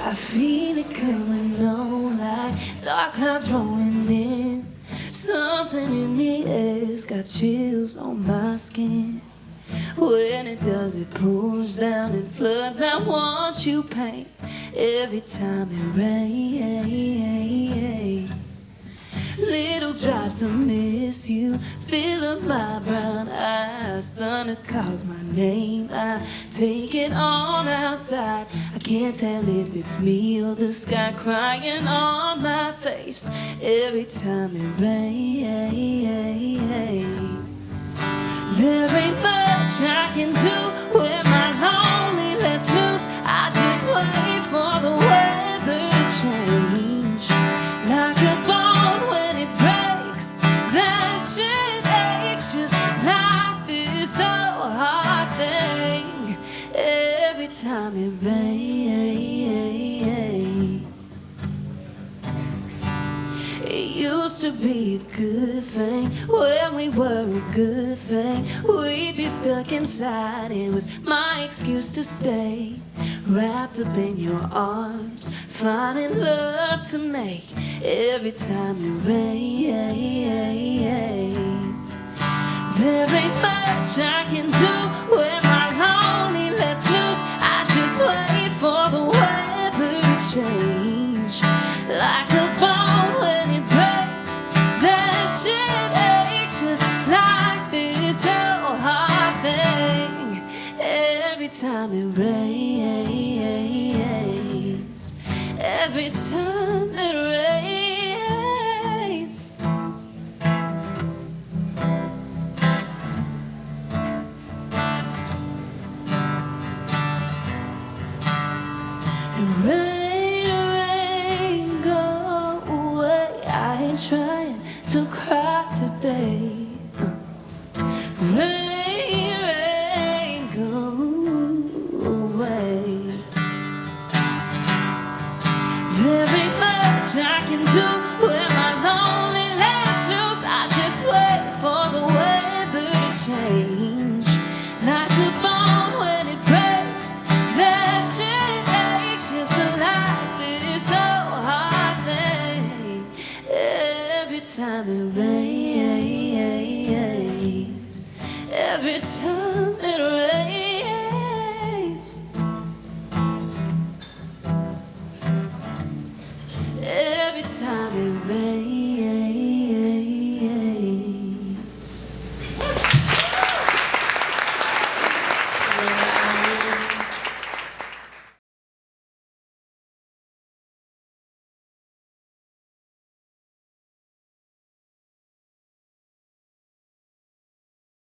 I feel it coming on like dark clouds rolling in. Something in the air's got chills on my skin. When it does, it pours down and floods. I want you pain every time it rains. Little drops of miss you fill up my brown eyes. Thunder calls my name, I take it all outside. I can't tell if it's me or the sky crying on my face every time it rains. There ain't much I can do when my lonely lets loose. I just wait for the weather to change. Like a bone when it breaks, that shit aches just like this hard thing every time it rains. It used to be a good thing when we were a good thing. We'd be stuck inside, it was my excuse to stay. Wrapped up in your arms, finding love to make every time it rains. There ain't much I can do when my lonely lets loose. I just wait for the weather to change. Like a bone when it breaks, that shit aches just like this hard thing every time it rains. Every time it rains. Rain, rain, go away. I ain't trying to cry today. Rain, rain, go away. There ain't much I can do when my lonely lets loose. I just wait for the weather to change. Like a bone when it breaks, that shit aches just like this hard thing every time it rains. Every time it rains. Every time it rains.